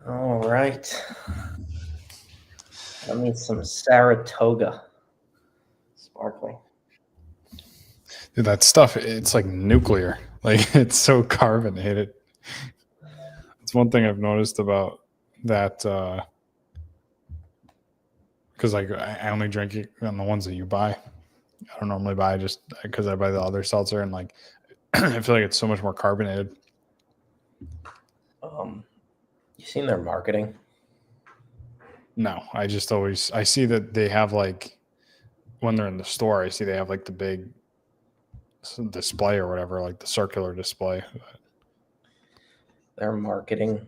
All right. That means some Saratoga sparkling. Dude, that stuff, it's like nuclear. Like, it's so carbonated. It's one thing I've noticed about that, because like I only drink it on the ones that you buy. I don't normally buy just because I buy the other seltzer, and like I feel like it's so much more carbonated. You seen their marketing? No, I see that they have like, when they're in the store, I see they have like the big display or whatever, like the circular display. Their marketing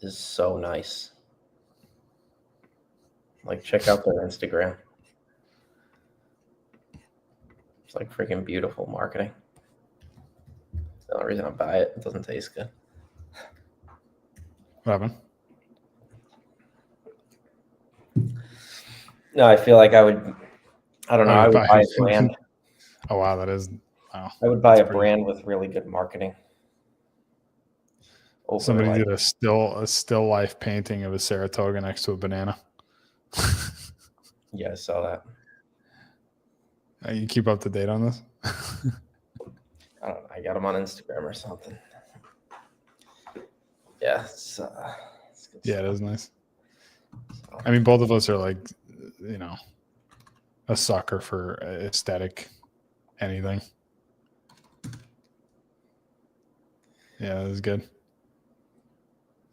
is so nice. Like, check out their Instagram. It's like freaking beautiful marketing. The only reason I buy it doesn't taste good. What happened? No, I feel like I would buy a brand. Oh, wow, that is, wow. I would buy a brand with really good marketing. Somebody did a still life painting of a Saratoga next to a banana. Yeah, I saw that. You keep up to date on this? I don't know. I got them on Instagram or something. Yeah, it's good yeah, it is nice. So, I mean, both of us are like, you know, a sucker for aesthetic anything. Yeah, it was good.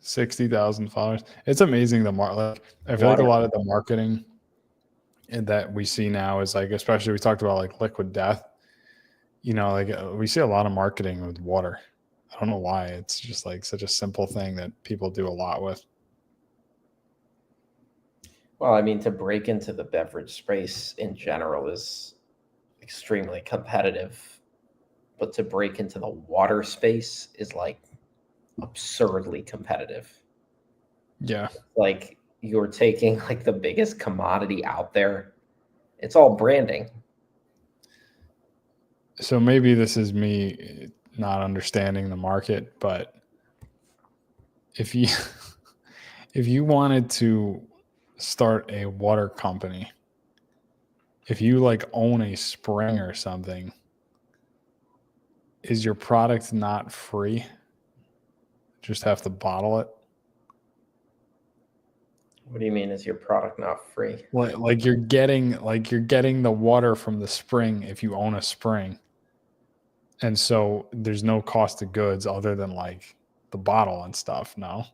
60,000 followers. It's amazing I feel like a lot of the marketing that we see now is like, especially we talked about like Liquid Death. You know, like we see a lot of marketing with water. I don't know why. It's just like such a simple thing that people do a lot with. Well, I mean, to break into the beverage space in general is extremely competitive, but to break into the water space is like absurdly competitive. Yeah. Like, you're taking like the biggest commodity out there. It's all branding. So maybe this is me not understanding the market, but if you wanted to start a water company, if you like own a spring or something, is your product not free? Just have to bottle it? What do you mean, is your product not free? Like you're getting the water from the spring if you own a spring. And so there's no cost of goods other than like the bottle and stuff, no?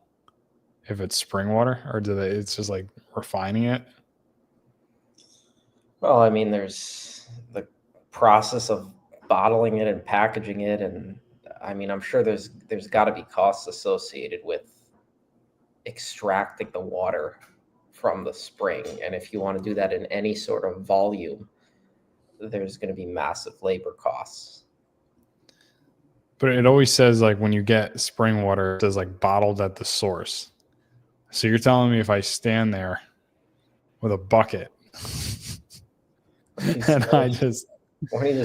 If it's spring water, or it's just like refining it? Well, I mean, there's the process of bottling it and packaging it, and I mean, I'm sure there's got to be costs associated with extracting the water from the spring, and if you want to do that in any sort of volume, there's going to be massive labor costs. But it always says like when you get spring water, it says like bottled at the source. So you're telling me if I stand there with a bucket and I just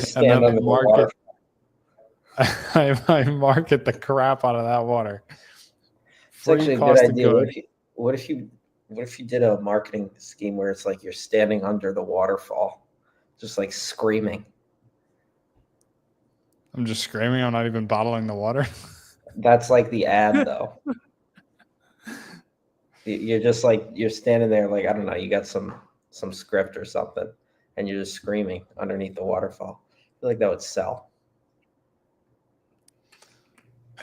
stand under the water? I market the crap out of that water. It's actually a good idea. What if you did a marketing scheme where it's like you're standing under the waterfall, just like screaming? I'm just screaming. I'm not even bottling the water. That's like the ad, though. You're just like, you're standing there like, I don't know, you got some script or something, and you're just screaming underneath the waterfall. I feel like that would sell.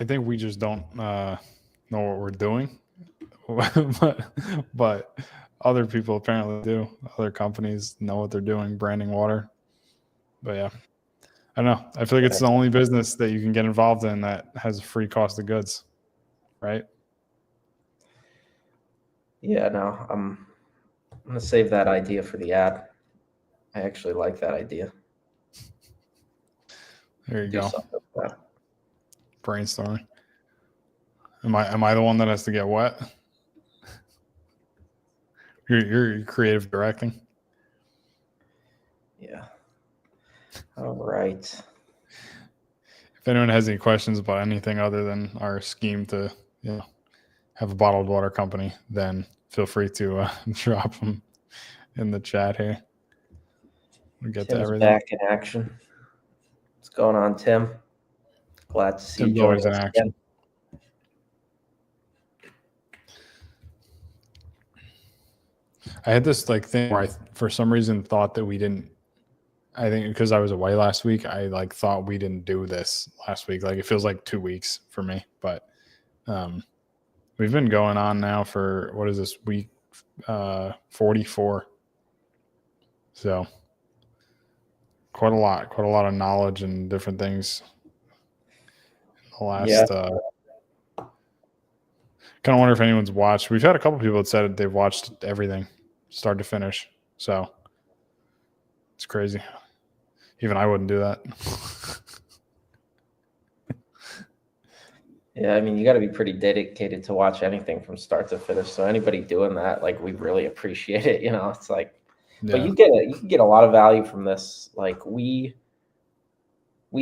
I think we just don't know what we're doing, but other people apparently do. Other companies know what they're doing, branding water. But yeah, I don't know. I feel like it's the only business that you can get involved in that has a free cost of goods, right? Yeah, no, I'm gonna save that idea for the ad. I actually like that idea. There you Do go. something with that. Brainstorming. Am I the one that has to get wet? You're creative directing. Yeah. All right. If anyone has any questions about anything other than our scheme to, have a bottled water company, then feel free to drop them in the chat here. We'll get to Tim's everything. back in action. What's going on, Tim? Glad to see Tim's you always joining in us action. again. I had this thing where I, for some reason, thought that we didn't. I think because I was away last week, I thought we didn't do this last week. It feels like 2 weeks for me, but we've been going on now for, what is this, week 44. So quite a lot of knowledge and different things in the last. Kind of wonder if anyone's watched. We've had a couple people that said they've watched everything, start to finish. So it's crazy. Even I wouldn't do that. Yeah, I mean, you got to be pretty dedicated to watch anything from start to finish. So anybody doing that, we really appreciate it. It's like, but Yeah. you can get a lot of value from this. We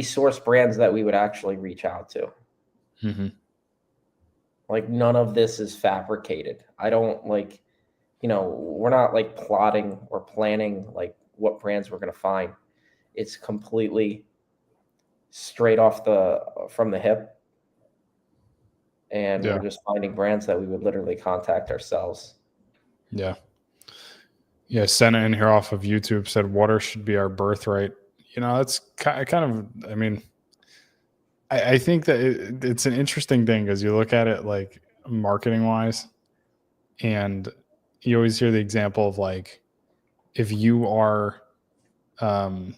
source brands that we would actually reach out to. Mm-hmm. None of this is fabricated. I don't we're not plotting or planning what brands we're going to find. It's completely straight from the hip. And we're just finding brands that we would literally contact ourselves. Yeah. Yeah. Senna in here off of YouTube said water should be our birthright. That's kind of, I mean, I think that it's an interesting thing because you look at it marketing wise, and you always hear the example of if you are, dying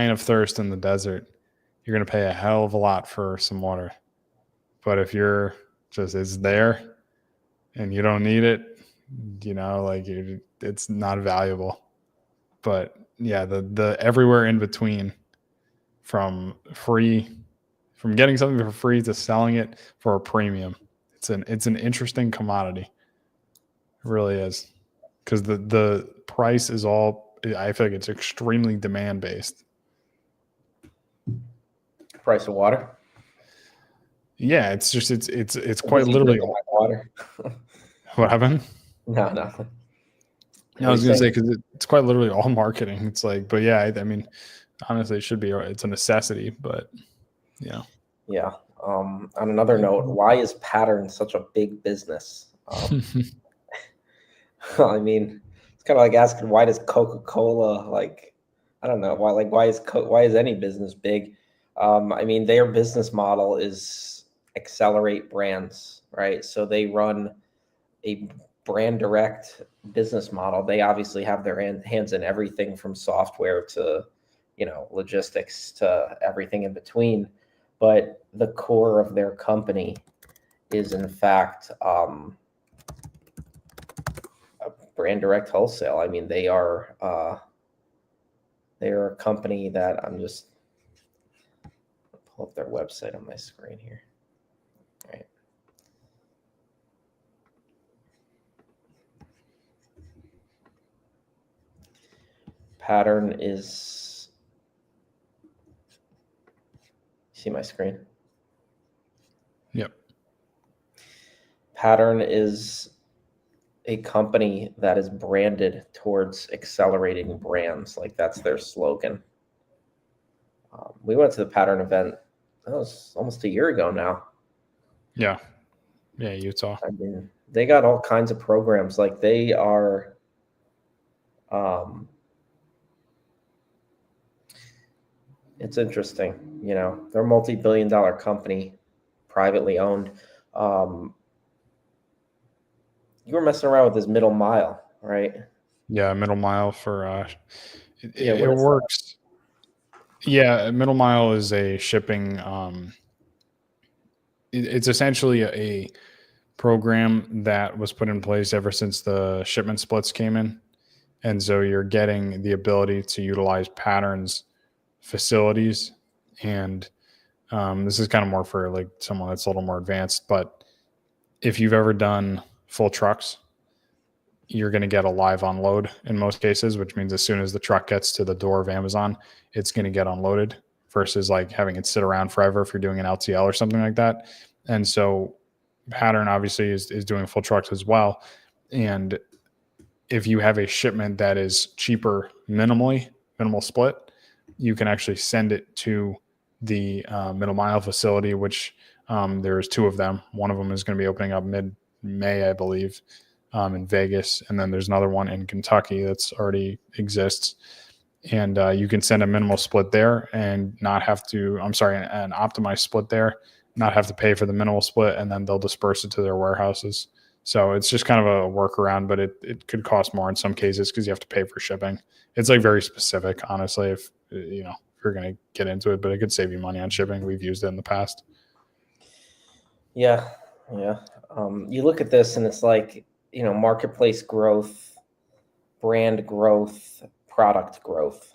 of thirst in the desert, you're going to pay a hell of a lot for some water. But if you're just, it's there and you don't need it, it's not valuable. But yeah, the everywhere in between, from getting something for free to selling it for a premium, it's an interesting commodity. It really is, because the price is all, I feel like it's extremely demand based. Price of water. Yeah, it's just it's quite literally water. What happened? No, nothing. I was going to say, because it's quite literally all marketing. It's but yeah, I mean, honestly, it should be. It's a necessity, but yeah. Yeah. On another note, why is Pattern such a big business? I mean, it's kind of like asking, why does Coca-Cola, I don't know, why is any business big? I mean, their business model is accelerate brands, right? So they run a brand direct business model. They obviously have their hands in everything from software to, logistics to everything in between. But the core of their company is, in fact, a brand direct wholesale. I mean, they are a company that I'm just pull up their website on my screen here. All right. Pattern is, see my screen? Yep. Pattern is a company that is branded towards accelerating brands. That's their slogan. We went to the Pattern event. That was almost a year ago now. Yeah. Yeah, Utah. I mean, they got all kinds of programs. They are, it's interesting. They're a multi-billion-dollar company, privately owned. You were messing around with this middle mile, right? Yeah, middle mile for it works. Yeah, middle mile is a shipping. It's essentially a program that was put in place ever since the shipment splits came in. And so you're getting the ability to utilize Pattern's facilities. And this is kind of more for like someone that's a little more advanced. But if you've ever done full trucks, you're going to get a live unload in most cases, which means as soon as the truck gets to the door of Amazon, it's going to get unloaded versus like having it sit around forever if you're doing an LTL or something like that. And so Pattern obviously is doing full trucks as well. And if you have a shipment that is cheaper minimal split, you can actually send it to the middle mile facility, which there's two of them. One of them is going to be opening up mid-May, I believe, in Vegas. And then there's another one in Kentucky that's already exists. And you can send a minimal split there and not have to, an optimized split there, not have to pay for the minimal split, and then they'll disperse it to their warehouses. So it's just kind of a workaround, but it could cost more in some cases because you have to pay for shipping. It's like very specific, honestly, if you're going to get into it, but it could save you money on shipping. We've used it in the past. Yeah. You look at this and it's like, marketplace growth, brand growth, product growth.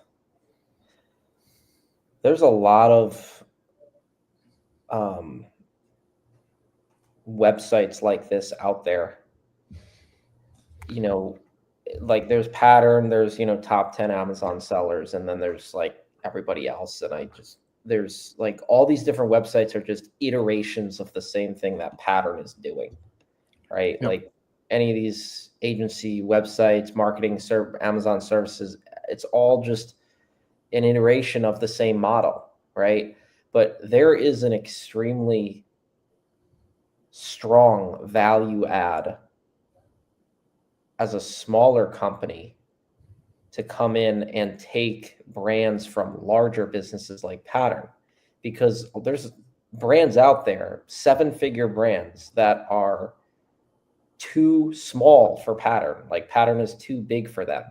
There's a lot of websites like this out there. Like there's Pattern, there's top 10 Amazon sellers, and then there's like everybody else. And there's like all these different websites are just iterations of the same thing that Pattern is doing, right? Yep. Like any of these agency websites, marketing, Amazon services, it's all just an iteration of the same model, right? But there is an extremely strong value add as a smaller company to come in and take brands from larger businesses like Pattern, because there's brands out there, 7-figure brands that are too small for Pattern. Like Pattern is too big for them.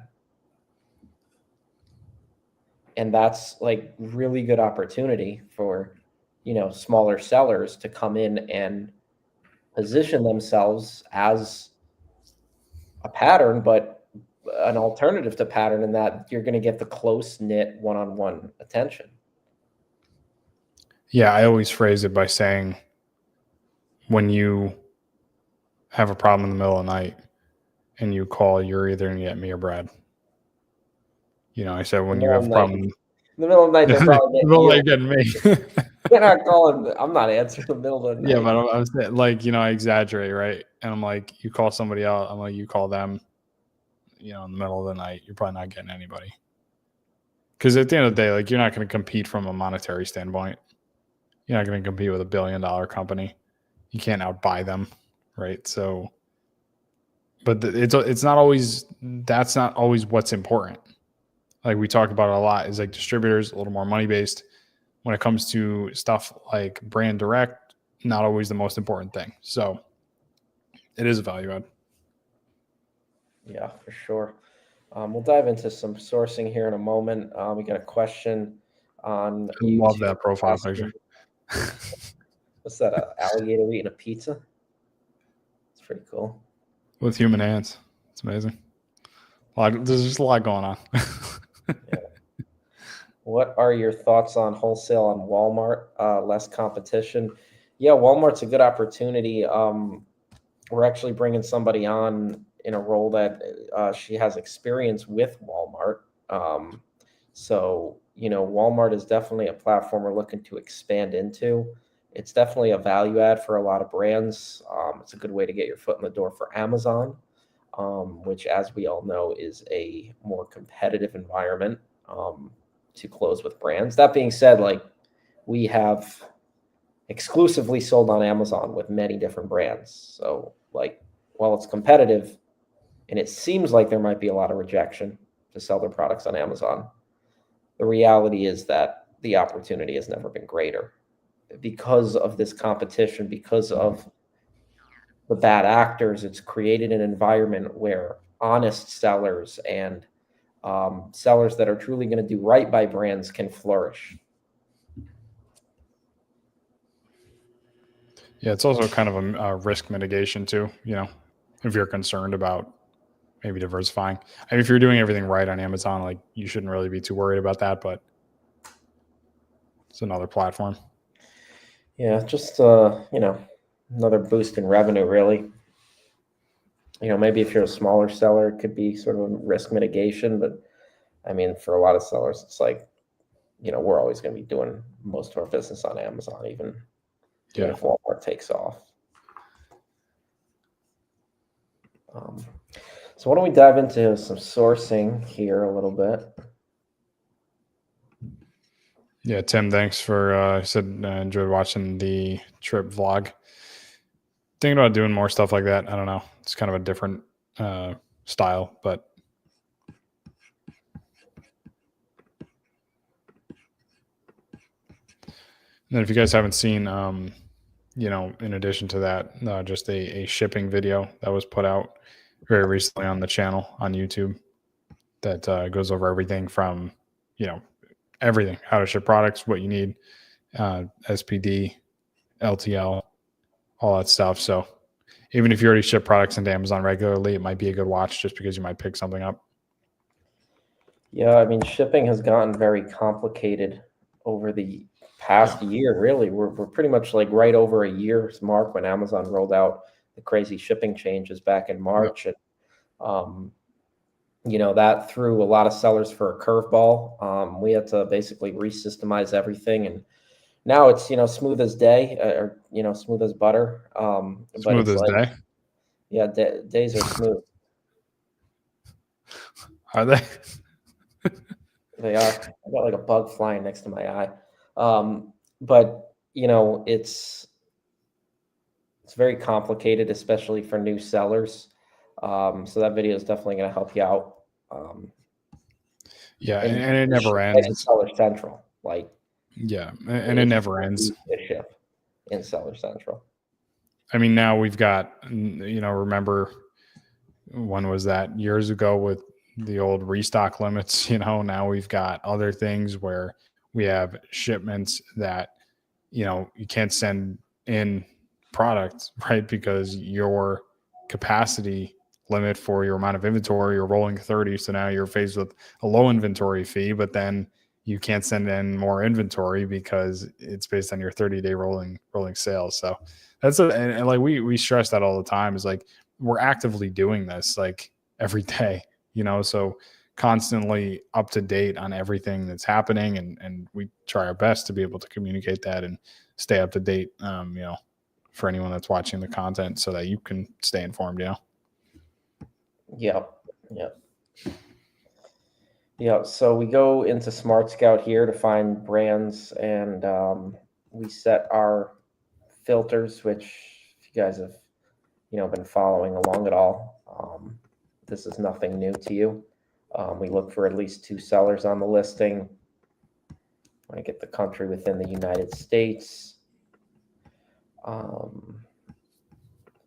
And that's like really good opportunity for, smaller sellers to come in and position themselves as a Pattern, but an alternative to Pattern, in that you're going to get the close knit one-on-one attention. Yeah, I always phrase it by saying, when you have a problem in the middle of the night and you call, you're either going to get me or Brad. I said when you have a problem in the middle of the night, they're probably getting me. They're not calling. I'm not answering in the middle of the night. Yeah, but I was like, I exaggerate, right? And I'm like, you call somebody else, I'm like, you call them, in the middle of the night, you're probably not getting anybody. Because at the end of the day, like, you're not going to compete from a monetary standpoint. You're not going to compete with a $1 billion company. You can't outbuy them, right? So, but it's not always, that's not always what's important. Like we talk about it a lot, is like distributors, a little more money based. When it comes to stuff like brand direct, not always the most important thing. So it is a value add. Yeah, for sure. We'll dive into some sourcing here in a moment. We got a question on YouTube. Love that profile picture. What's that, an alligator eating a pizza? It's pretty cool. With human hands. It's amazing. There's just a lot going on. Yeah. What are your thoughts on wholesale on Walmart? Less competition. Yeah, Walmart's a good opportunity. We're actually bringing somebody on in a role that she has experience with Walmart. So, Walmart is definitely a platform we're looking to expand into. It's definitely a value add for a lot of brands. It's a good way to get your foot in the door for Amazon, which, as we all know, is a more competitive environment to close with brands. That being said, like, we have exclusively sold on Amazon with many different brands. So, like, while it's competitive and it seems like there might be a lot of rejection to sell their products on Amazon, the reality is that the opportunity has never been greater because of this competition, because of the bad actors. It's created an environment where honest sellers and sellers that are truly going to do right by brands can flourish. Yeah, it's also kind of a risk mitigation too. If you're concerned about maybe diversifying. I mean, if you're doing everything right on Amazon, like you shouldn't really be too worried about that. But it's another platform. Yeah, just another boost in revenue, really. Maybe if you're a smaller seller, it could be sort of a risk mitigation. But I mean, for a lot of sellers, it's like, we're always going to be doing most of our business on Amazon, even if Walmart takes off. So why don't we dive into some sourcing here a little bit? Yeah, Tim, thanks for said enjoyed watching the trip vlog. Thinking about doing more stuff like that. I don't know. It's kind of a different style, but then if you guys haven't seen, in addition to that, just a shipping video that was put out very recently on the channel on YouTube that goes over everything from, everything, how to ship products, what you need, SPD, LTL, all that stuff. So even if you already ship products into Amazon regularly, it might be a good watch just because you might pick something up. Yeah, I mean, shipping has gotten very complicated over the past year, really. We're pretty much like right over a year's mark when Amazon rolled out the crazy shipping changes back in March. And, that threw a lot of sellers for a curveball. We had to basically resystemize everything. And now it's, smooth as day or, smooth as butter. But Smooth it's as like, day. yeah, days are smooth. Are they? They are. I got like a bug flying next to my eye. But it's very complicated, especially for new sellers. So that video is definitely going to help you out. Yeah, and it never ends. Seller Central, like and it never ends. Ship in Seller Central. I mean, now we've got, remember when was that? Years ago with the old restock limits, now we've got other things where we have shipments that, you can't send in products, right? Because your capacity limit for your amount of inventory, you're rolling 30. So now you're faced with a low inventory fee, but then you can't send in more inventory because it's based on your 30-day rolling sales. So that's and like we stress that all the time, is like we're actively doing this like every day, so constantly up to date on everything that's happening, and we try our best to be able to communicate that and stay up to date, for anyone that's watching the content so that you can stay informed. Yeah. So we go into SmartScout here to find brands, and we set our filters, which if you guys have been following along at all, this is nothing new to you. We look for at least 2 sellers on the listing. I get the country within the United States.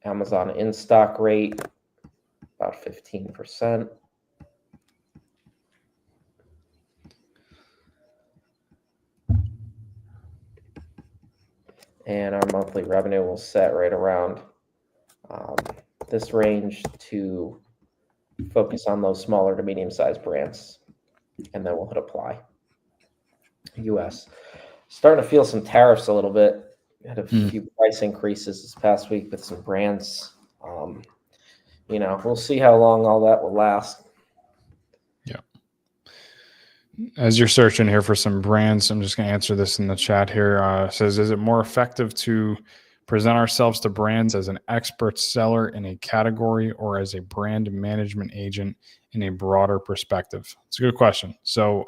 Amazon in-stock rate, about 15%. And our monthly revenue will set right around this range to focus on those smaller to medium-sized brands. And then we'll hit apply. US. Starting to feel some tariffs a little bit. Had a few price increases this past week with some brands. We'll see how long all that will last. Yeah. As you're searching here for some brands, I'm just going to answer this in the chat here. It says, is it more effective to present ourselves to brands as an expert seller in a category or as a brand management agent in a broader perspective? It's a good question. So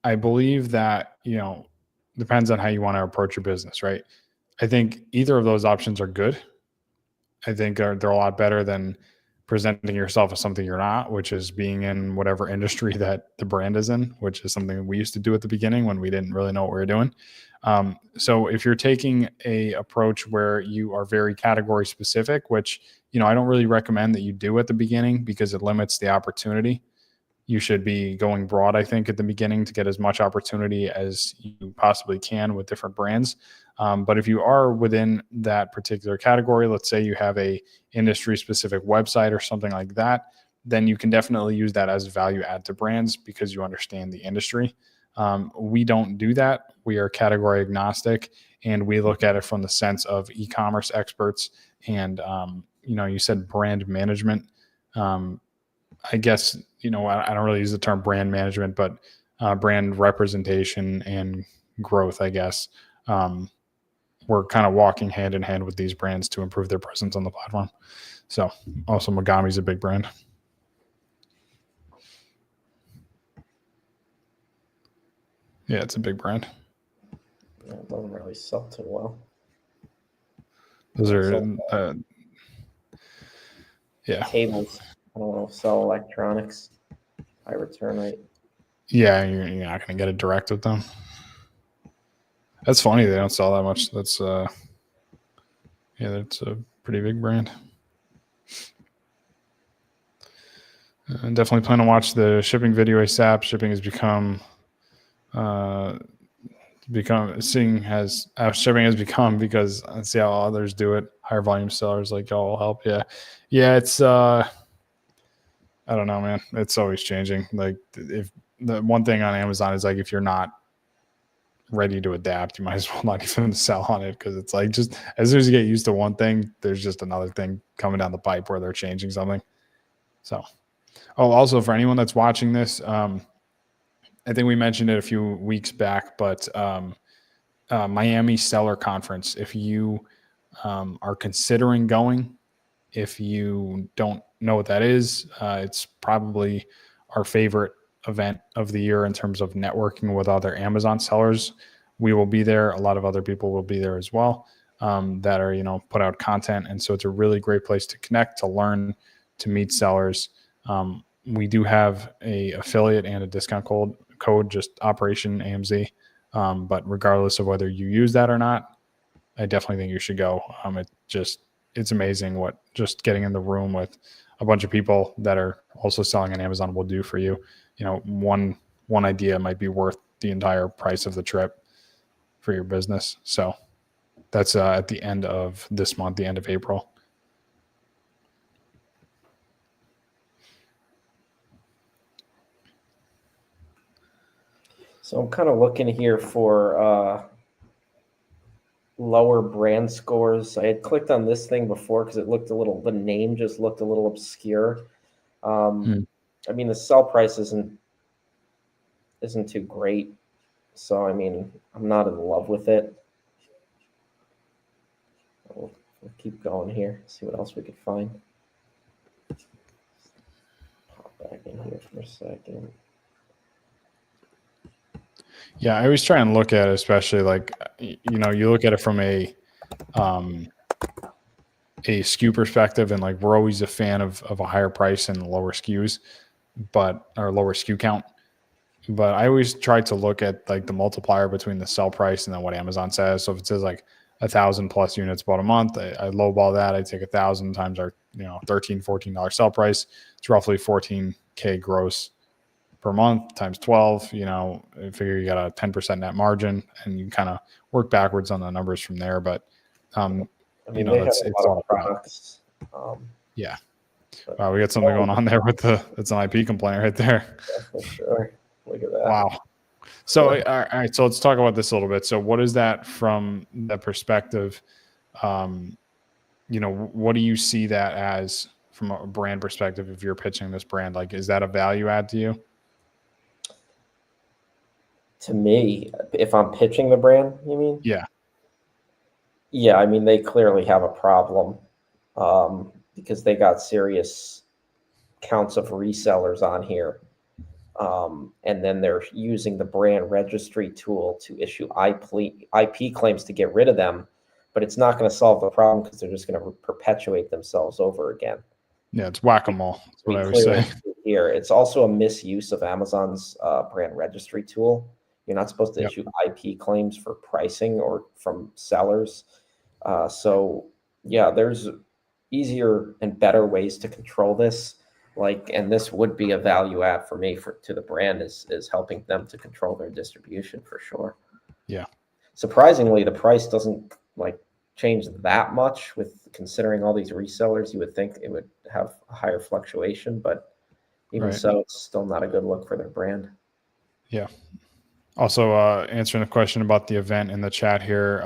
I believe that, depends on how you want to approach your business, right? I think either of those options are good. I think they're a lot better than presenting yourself as something you're not, which is being in whatever industry that the brand is in, which is something we used to do at the beginning when we didn't really know what we were doing. So if you're taking a approach where you are very category specific, which, I don't really recommend that you do at the beginning because it limits the opportunity. you should be going broad, I think, at the beginning to get as much opportunity as you possibly can with different brands. But if you are within that particular category, let's say you have a industry specific website or something like that, then you can definitely use that as value add to brands because you understand the industry. We don't do that. We are category agnostic, and we look at it from the sense of e-commerce experts. And you said brand management. I guess I don't really use the term brand management, but brand representation and growth, I guess. We're kind of walking hand in hand with these brands to improve their presence on the platform. So also Megami's a big brand. Yeah, it's a big brand. Yeah, it doesn't really sell too well. Those are, yeah. Cables. I don't know, sell electronics. High return rate. Yeah, you're not going to get it direct with them. That's funny. They don't sell that much. That's that's a pretty big brand. And definitely plan to watch the shipping video ASAP. Shipping has become because I see how others do it. Higher volume sellers like y'all will help. Yeah. It's I don't know, man. It's always changing. Like if the one thing on Amazon is like if you're not ready to adapt, you might as well not even sell on it because it's like just as soon as you get used to one thing, there's just another thing coming down the pipe where they're changing something. So, also for anyone that's watching this, I think we mentioned it a few weeks back, but Miami Seller Conference. If you are considering going, if you don't know what that is, it's probably our favorite event of the year in terms of networking with other Amazon sellers. We will be there. A lot of other people will be there as well that are, put out content. And so it's a really great place to connect, to learn, to meet sellers. We do have a affiliate and a discount code, just Operation AMZ. But regardless of whether you use that or not, I definitely think you should go. It's amazing what just getting in the room with a bunch of people that are also selling on Amazon will do for you. One idea might be worth the entire price of the trip for your business. So that's at the end of this month, the end of April. So I'm kind of looking here for lower brand scores. I had clicked on this thing before because the name just looked a little obscure. I mean, the sell price isn't too great. So, I mean, I'm not in love with it. We'll keep going here, see what else we could find. Pop back in here for a second. Yeah, I always try and look at it, especially like, you look at it from a SKU perspective, and like we're always a fan of a higher price and lower SKUs, or lower SKU count. But I always try to look at like the multiplier between the sell price and then what Amazon says. So if it says like 1,000+ units bought a month, I lowball that. I take 1,000 times our $13, $14 sell price. It's roughly $14K gross per month times 12. I figure you got a 10% net margin, and you kind of work backwards on the numbers from there. But they have a lot of products. Yeah. Wow, we got something going on there it's an IP complaint right there. Yeah, for sure. Look at that. Wow. So, all right. So let's talk about this a little bit. So what is that from the perspective? What do you see that as from a brand perspective? If you're pitching this brand, like, is that a value add to you? To me, if I'm pitching the brand, you mean? Yeah. Yeah. I mean, they clearly have a problem because they got serious counts of resellers on here. And then they're using the brand registry tool to issue IP claims to get rid of them, but it's not going to solve the problem because they're just going to perpetuate themselves over again. Yeah, it's whack-a-mole. That's what I would say. Here, it's also a misuse of Amazon's brand registry tool. You're not supposed to issue IP claims for pricing or from sellers. So yeah, there's easier and better ways to control this. Like, and this would be a value add for me to the brand is helping them to control their distribution for sure. Yeah. Surprisingly, the price doesn't like change that much with considering all these resellers. You would think it would have a higher fluctuation, but even Right. so, it's still not a good look for their brand. Yeah. Also, answering the question about the event in the chat here,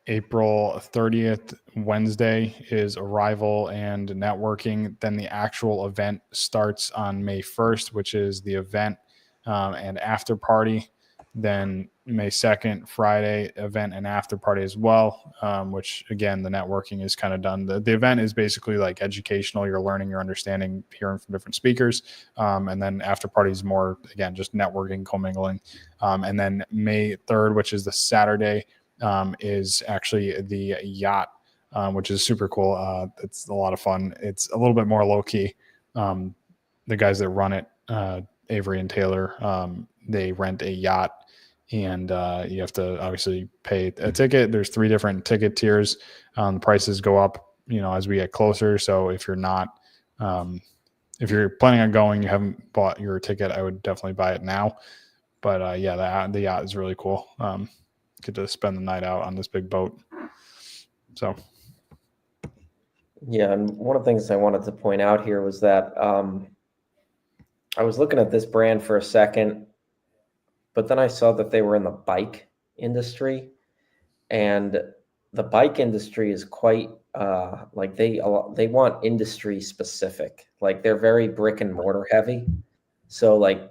April 30th, Wednesday is arrival and networking. Then the actual event starts on May 1st, which is the event and after party. Then May 2nd, Friday, event and after party as well, which again, the networking is kind of done. The event is basically like educational. You're learning, you're understanding, hearing from different speakers. And then after party is more, again, just networking, commingling. And then May 3rd, which is the Saturday, is actually the yacht, which is super cool. It's a lot of fun. It's a little bit more low key. The guys that run it, Avery and Taylor, they rent a yacht, and you have to obviously pay a ticket. There's 3 different ticket tiers. The prices go up, as we get closer. So if you're not, if you're planning on going, you haven't bought your ticket, I would definitely buy it now. But yeah, the yacht is really cool. Get to spend the night out on this big boat. So yeah, and one of the things I wanted to point out here was that I was looking at this brand for a second, but then I saw that they were in the bike industry, and the bike industry is quite like they want industry specific. Like they're very brick and mortar heavy. So like,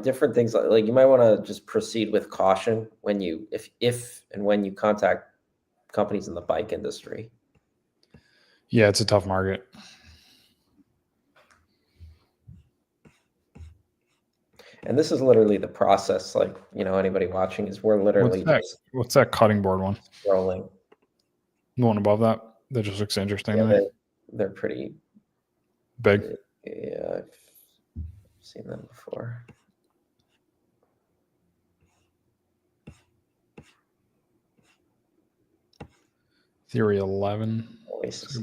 different things like you might want to just proceed with caution when you if and when you contact companies in the bike industry. yeah, it's a tough market. And this is literally the process. Like, anybody watching is we're literally What's that cutting board one? scrolling. The one above that? That just looks interesting to me. They're pretty big. Yeah, I've seen them before. Theory 11. Oasis.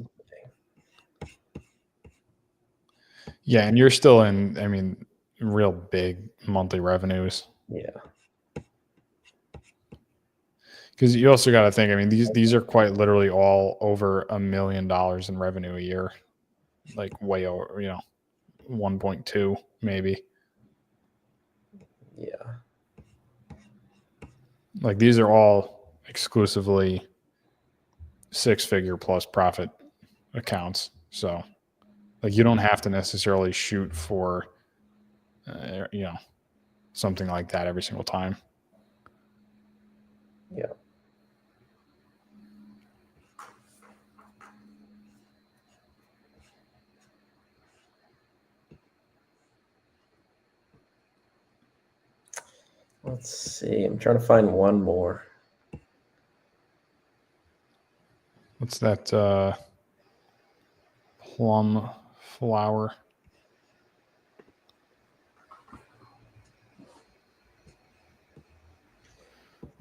Yeah, and you're still in, real big monthly revenues. Yeah. Because you also got to think, these are quite literally all over $1 million in revenue a year. Like way over, 1.2 maybe. Yeah. Like these are all exclusively 6-figure plus profit accounts. So like you don't have to necessarily shoot for, something like that every single time. Yeah. Let's see. I'm trying to find one more. What's that? Plum flower.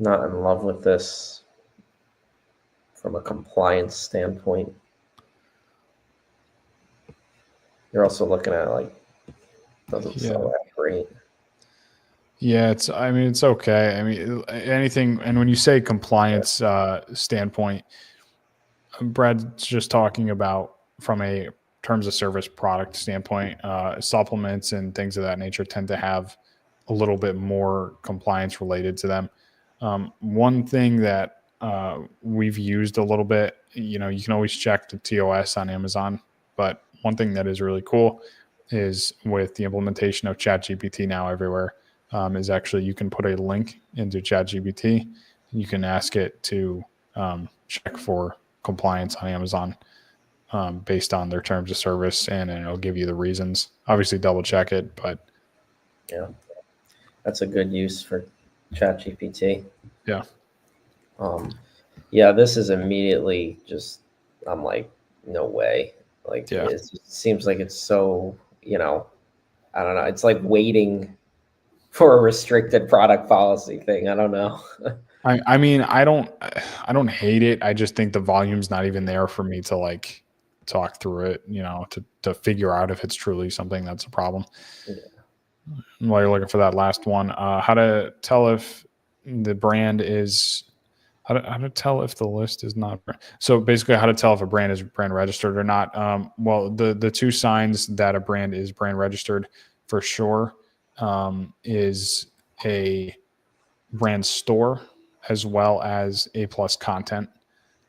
Not in love with this from a compliance standpoint. You're also looking at like doesn't sell that great. Yeah, it's okay. Anything, and when you say compliance standpoint, Brad's just talking about from a terms of service product standpoint, supplements and things of that nature tend to have a little bit more compliance related to them. One thing that we've used a little bit, you can always check the TOS on Amazon, but one thing that is really cool is with the implementation of ChatGPT now everywhere, is actually you can put a link into ChatGPT. You can ask it to check for compliance on Amazon based on their terms of service, and it'll give you the reasons. Obviously, double check it, but yeah, that's a good use for ChatGPT. Yeah. Yeah, this is immediately just, I'm like, no way. Like, yeah, it seems like it's so, I don't know. It's like waiting for a restricted product policy thing. I don't know. I don't hate it. I just think the volume's not even there for me to talk through it, to figure out if it's truly something that's a problem. Yeah. While you're looking for that last one, how to tell if the brand is how to tell if the list is not. So basically, how to tell if a brand is brand registered or not. Well, the two signs that a brand is brand registered for sure is a brand store as well as A+ content.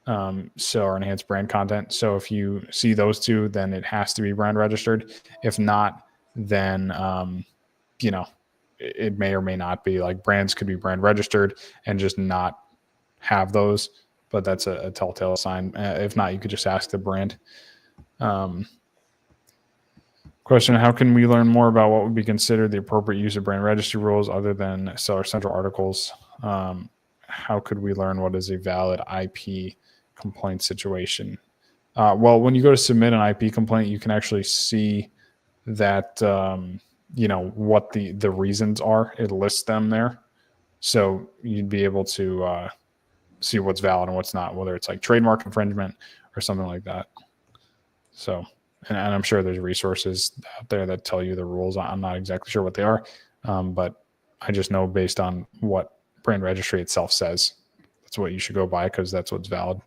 Or enhanced brand content. So if you see those two, then it has to be brand registered. If not, then it may or may not be. Like, brands could be brand registered and just not have those, but that's a telltale sign. If not, you could just ask the brand. Question: how can we learn more about what would be considered the appropriate use of brand registry rules other than Seller Central articles? How could we learn what is a valid IP complaint situation? Well, when you go to submit an IP complaint, you can actually see that what the reasons are. It lists them there, so you'd be able to see what's valid and what's not, whether it's like trademark infringement or something like that. So, and I'm sure there's resources out there that tell you the rules. I'm not exactly sure what they are, but I just know based on what brand registry itself says, that's what you should go by, because that's what's valid.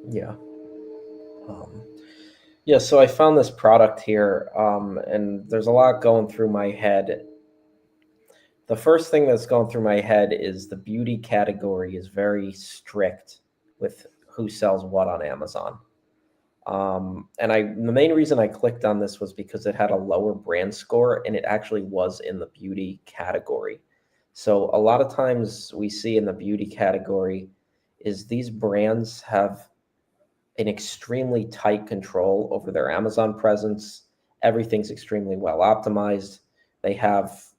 Yeah. Yeah, so I found this product here, and there's a lot going through my head. The first thing that's going through my head is the beauty category is very strict with who sells what on Amazon. And the main reason I clicked on this was because it had a lower brand score, and it actually was in the beauty category. So a lot of times we see in the beauty category is these brands have an extremely tight control over their Amazon presence. Everything's extremely well optimized.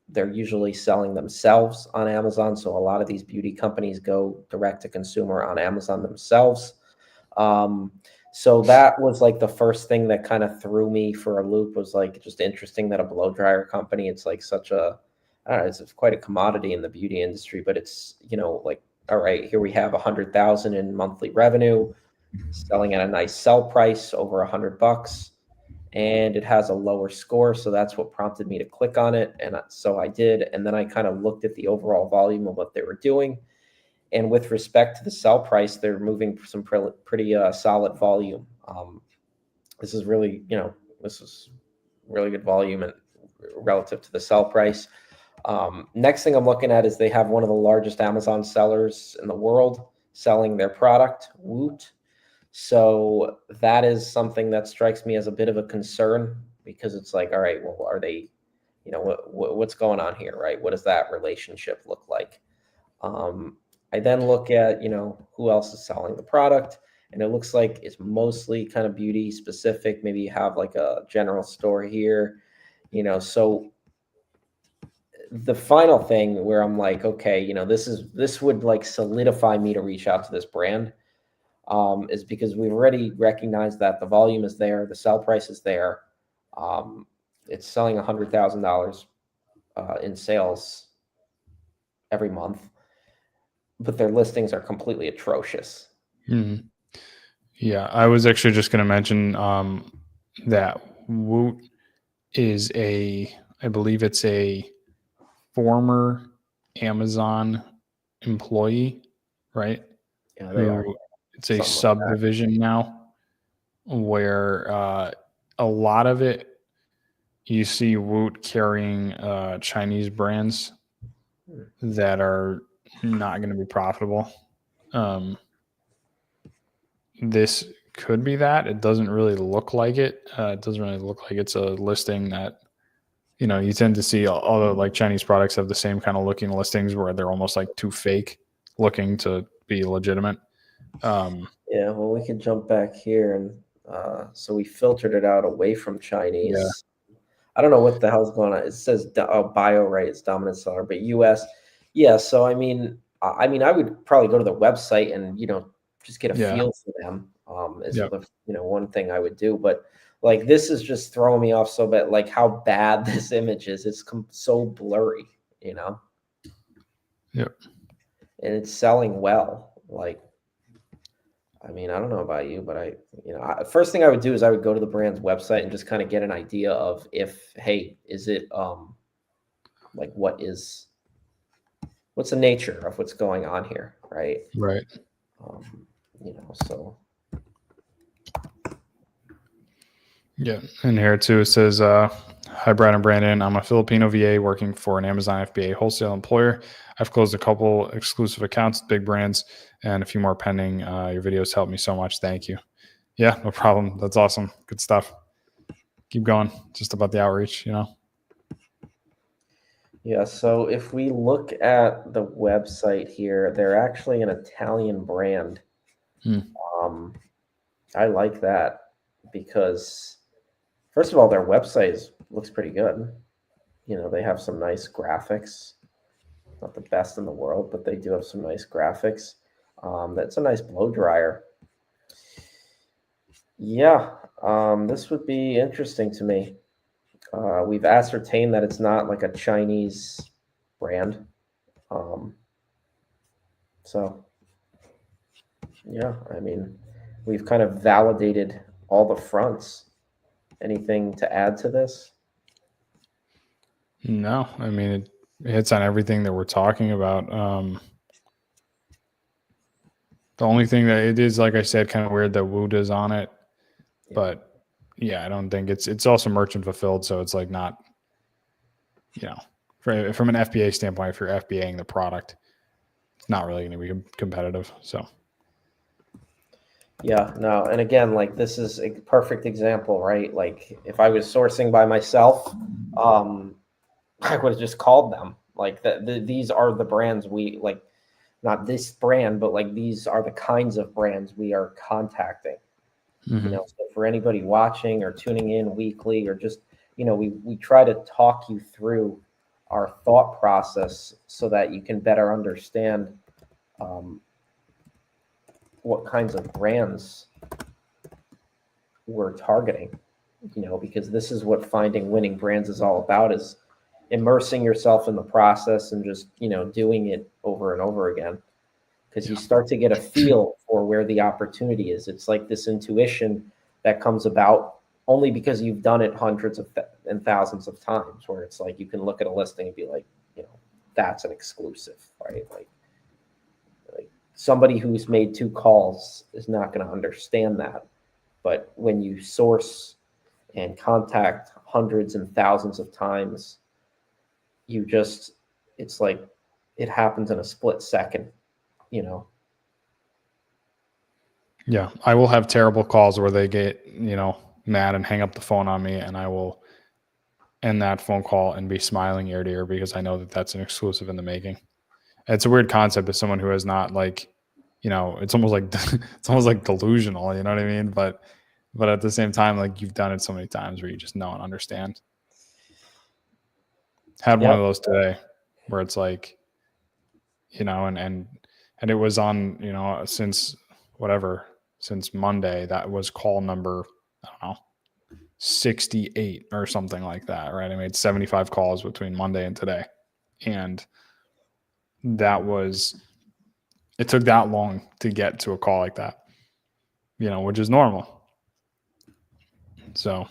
They're usually selling themselves on Amazon. So a lot of these beauty companies go direct to consumer on Amazon themselves. So that was like the first thing that kind of threw me for a loop. Was like just interesting that a blow dryer company, it's like such a, I don't know, it's quite a commodity in the beauty industry, but it's, like, all right, here we have 100,000 in monthly revenue, selling at a nice sell price over $100, and it has a lower score. So that's what prompted me to click on it. And so I did. And then I kind of looked at the overall volume of what they were doing. And with respect to the sell price, they're moving some pretty solid volume. This is really, this is really good volume and relative to the sell price. Next thing I'm looking at is they have one of the largest Amazon sellers in the world selling their product, Woot. So that is something that strikes me as a bit of a concern, because it's like, all right, well, are they, what's going on here, right? What does that relationship look like? I then look at, who else is selling the product, and it looks like it's mostly kind of beauty specific. Maybe you have like a general store here, so the final thing where I'm like, okay, this would like solidify me to reach out to this brand, is because we've already recognized that the volume is there, the sell price is there. It's selling $100,000 in sales every month, but their listings are completely atrocious. Mm-hmm. Yeah, I was actually just going to mention that Woot is I believe it's a former Amazon employee, right? Yeah, they are. It's a Something like that. subdivision now, where a lot of it, you see Woot carrying Chinese brands that are not going to be profitable. This could be that. It doesn't really look like it. It doesn't really look like it's a listing that, you tend to see all the like Chinese products have the same kind of looking listings where they're almost like too fake looking to be legitimate. Yeah, well, we could jump back here, and so we filtered it out away from Chinese. Yeah. I don't know what the hell's going on. It says bio, right? It's dominant seller, but US. Yeah, so I would probably go to the website and just get a Yeah. feel for them. Is Yep. the one thing I would do, but like this is just throwing me off so bad. Like how bad this image is. It's so blurry, Yep. and it's selling well. Like I mean, I don't know about you, but first thing I would do is I would go to the brand's website and just kind of get an idea of if, hey, is it like what's the nature of what's going on here, right? Right. So Yeah. And here too, it says, hi, Brad and Brandon. I'm a Filipino VA working for an Amazon FBA wholesale employer. I've closed a couple exclusive accounts, big brands, and a few more pending. Your videos helped me so much. Thank you. Yeah, no problem. That's awesome. Good stuff. Keep going. Just about the outreach, Yeah, so if we look at the website here, they're actually an Italian brand. I like that because, first of all, their website looks pretty good. They have some nice graphics. Not the best in the world, but they do have some nice graphics. That's a nice blow dryer. Yeah, this would be interesting to me. We've ascertained that it's not like a Chinese brand. So, yeah, I mean, we've kind of validated all the fronts. Anything to add to this? No, I mean, it hits on everything that we're talking about. The only thing that it is, like I said, kind of weird that Wood is on it, but yeah, I don't think it's also merchant fulfilled. So it's like not, from an FBA standpoint, if you're FBAing the product, it's not really going to be competitive. So. Yeah, no. And again, like this is a perfect example, right? Like if I was sourcing by myself, I would have just called them. Like these are the brands we like, not this brand, but like these are the kinds of brands we are contacting. Mm-hmm. So for anybody watching or tuning in weekly or just, we try to talk you through our thought process so that you can better understand what kinds of brands we're targeting, because this is what finding winning brands is all about, is immersing yourself in the process and just, doing it over and over again. Because you start to get a feel for where the opportunity is. It's like this intuition that comes about only because you've done it hundreds of and thousands of times, where it's like you can look at a listing and be like, that's an exclusive, right? Like somebody who's made 2 calls is not going to understand that. But when you source and contact hundreds and thousands of times, it's like it happens in a split second. Yeah, I will have terrible calls where they get, mad and hang up the phone on me, and I will end that phone call and be smiling ear to ear because I know that that's an exclusive in the making. It's a weird concept as someone who has not it's almost like delusional, you know what I mean? But at the same time, like you've done it so many times where you just know and understand. Had one of those today where it's like, and it was on, since Monday, that was call number, I don't know, 68 or something like that, right? I made 75 calls between Monday and today. And it took that long to get to a call like that, which is normal. So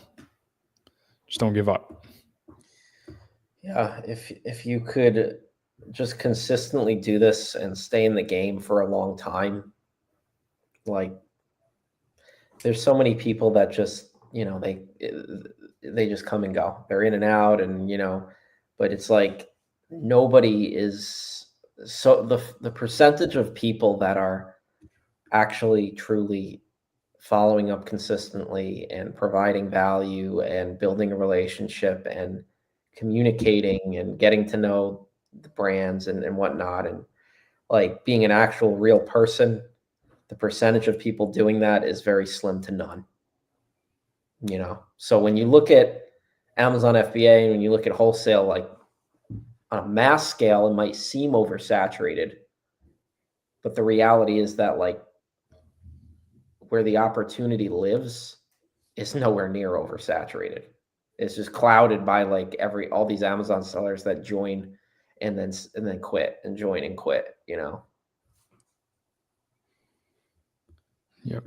just don't give up. Yeah, if you could just consistently do this and stay in the game for a long time, like there's so many people that just, they just come and go. They're in and out, and but it's like nobody is, so the percentage of people that are actually truly following up consistently and providing value and building a relationship and communicating and getting to know the brands and whatnot, and like being an actual real person, the percentage of people doing that is very slim to none. So when you look at Amazon FBA and when you look at wholesale, like on a mass scale, it might seem oversaturated, but the reality is that like where the opportunity lives is nowhere near oversaturated. It's just clouded by like all these Amazon sellers that join and then quit and join and quit. Yep.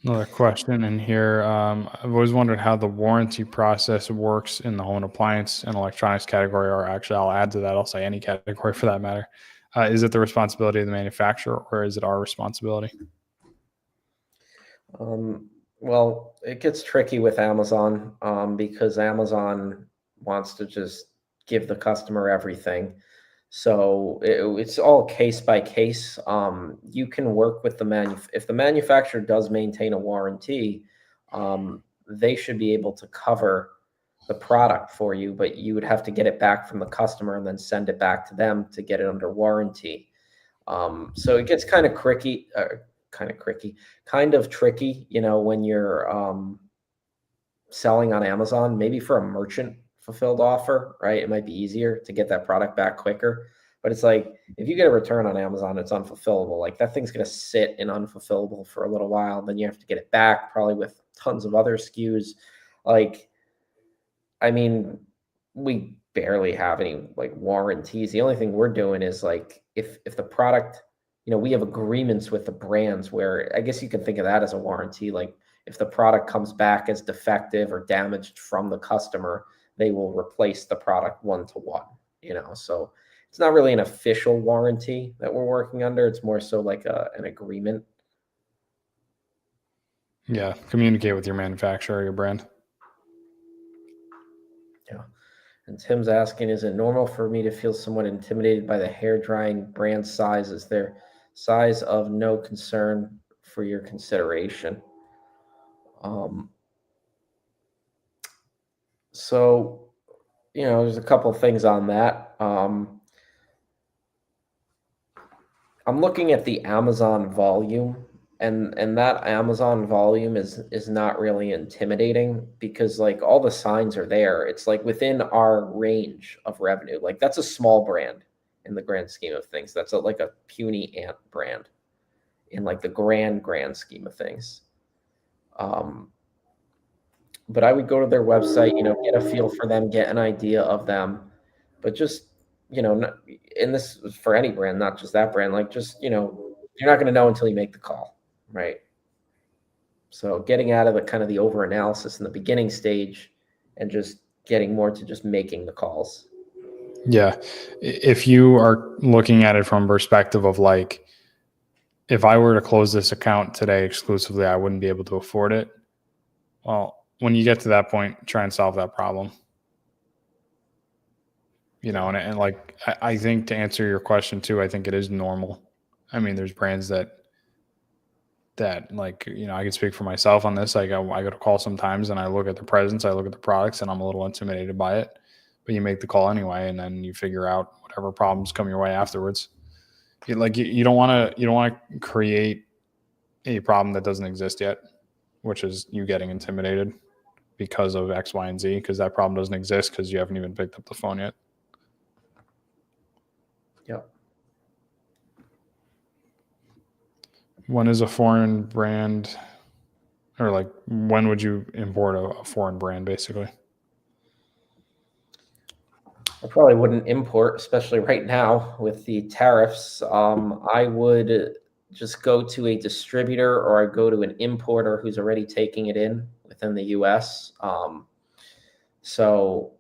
Another question in here. I've always wondered how the warranty process works in the home appliance and electronics category, or actually, I'll add to that. I'll say any category for that matter. Is it the responsibility of the manufacturer, or is it our responsibility? Well, it gets tricky with Amazon because Amazon wants to just give the customer everything. So it's all case by case. You can work with if the manufacturer does maintain a warranty, they should be able to cover the product for you, but you would have to get it back from the customer and then send it back to them to get it under warranty. So it gets kind of tricky, when you're selling on Amazon, maybe for a merchant fulfilled offer, right? It might be easier to get that product back quicker. But it's like if you get a return on Amazon, it's unfulfillable. Like that thing's going to sit in unfulfillable for a little while. Then you have to get it back, probably with tons of other SKUs. Like, I mean, we barely have any like warranties. The only thing we're doing is like if the product, we have agreements with the brands where I guess you can think of that as a warranty. Like if the product comes back as defective or damaged from the customer, they will replace the product 1-to-1, So it's not really an official warranty that we're working under. It's more so like an agreement. Yeah, communicate with your manufacturer, your brand. Yeah. And Tim's asking, is it normal for me to feel somewhat intimidated by the hair drying brand size? Is there size of no concern for your consideration? So, there's a couple things on that. I'm looking at the Amazon volume, and that Amazon volume is not really intimidating because like all the signs are there. It's like within our range of revenue. Like that's a small brand in the grand scheme of things. That's like a puny ant brand in like the grand scheme of things. But I would go to their website, get a feel for them, get an idea of them, but just, and this is for any brand, not just that brand, like just, you're not going to know until you make the call, right? So getting out of the kind of the over analysis in the beginning stage and just getting more to just making the calls. Yeah. If you are looking at it from perspective of like, if I were to close this account today exclusively, I wouldn't be able to afford it. Well, when you get to that point, try and solve that problem. And like, I think to answer your question too, I think it is normal. I mean, there's brands that like, I can speak for myself on this. Like I go to call sometimes and I look at the presence, I look at the products and I'm a little intimidated by it, but you make the call anyway. And then you figure out whatever problems come your way afterwards. You don't want to create a problem that doesn't exist yet, which is you getting intimidated because of X, Y, and Z, because that problem doesn't exist because you haven't even picked up the phone yet. Yep. When is a foreign brand, or like when would you import a foreign brand basically? I probably wouldn't import, especially right now with the tariffs. I would just go to a distributor or I go to an importer who's already taking it in within the US. So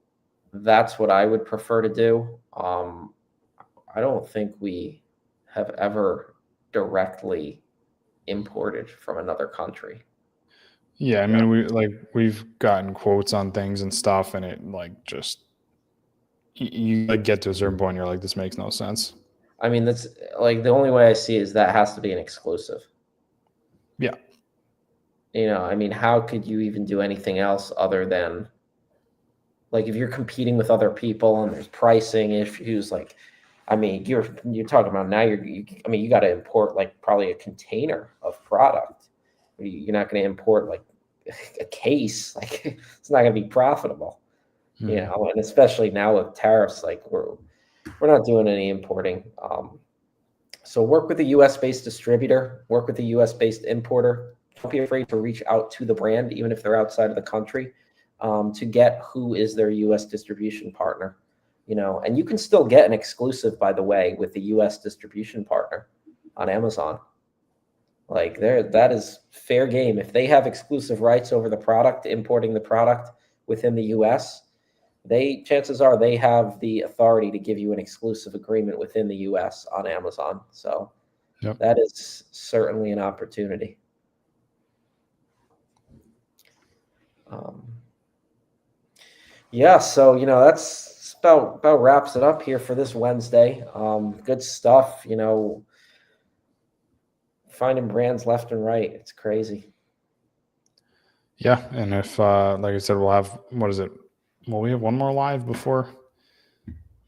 that's what I would prefer to do. I don't think we have ever directly imported from another country. Yeah, I mean, we've gotten quotes on things and stuff, and it like just you like get to a certain point, you're like, this makes no sense. I mean, that's like the only way I see is that has to be an exclusive. Yeah. I mean, how could you even do anything else other than like if you're competing with other people and there's pricing issues, like, I mean, you're talking about now I mean, you got to import like probably a container of product. You're not going to import like a case. Like it's not going to be profitable, and especially now with tariffs, like we're not doing any importing. So work with a US based distributor, work with a US based importer. Don't be afraid to reach out to the brand, even if they're outside of the country, to get who is their US distribution partner. And you can still get an exclusive, by the way, with the US distribution partner on Amazon. Like that is fair game. If they have exclusive rights over the product, importing the product within the US, chances are they have the authority to give you an exclusive agreement within the US on Amazon. So Yep. that is certainly an opportunity. Yeah, so that's about wraps it up here for this Wednesday. Good stuff, finding brands left and right. It's crazy. Yeah, and if like I said, we'll have what is it? Well, we have one more live before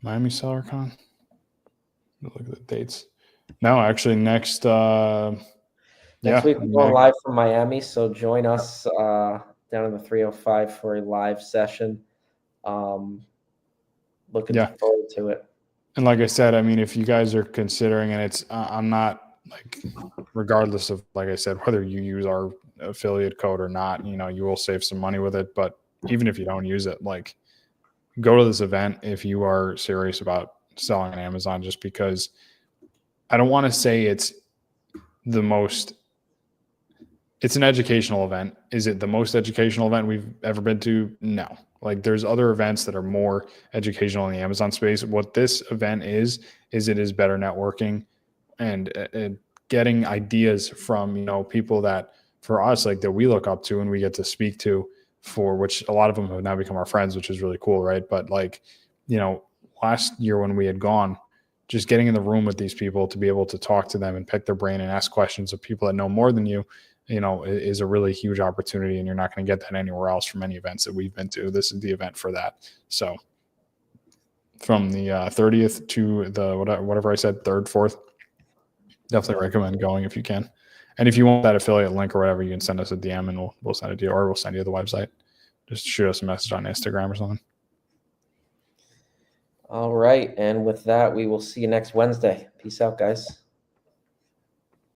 Miami SellerCon. Look at the dates. No, actually, next Next yeah, week we're going live from Miami, so join us down in the 305 for a live session. Looking forward to it. And like I said, I mean, if you guys are considering, and it's I'm not like, regardless of, like I said, whether you use our affiliate code or not, you will save some money with it. But even if you don't use it, like, go to this event if you are serious about selling on Amazon, just because I don't want to say it's an educational event. Is it the most educational event we've ever been to? No. Like, there's other events that are more educational in the Amazon space. What this event is it is better networking and getting ideas from, people that, for us, like, that we look up to and we get to speak to, for which a lot of them have now become our friends, which is really cool. Right. But like, last year when we had gone, just getting in the room with these people to be able to talk to them and pick their brain and ask questions of people that know more than you, is a really huge opportunity, and you're not going to get that anywhere else from any events that we've been to. This is the event for that. So from the 30th to the whatever I said, 3rd, 4th, definitely recommend going if you can. And if you want that affiliate link or whatever, you can send us a DM and we'll send it to you, or we'll send you the website. Just shoot us a message on Instagram or something. All right. And with that, we will see you next Wednesday. Peace out, guys.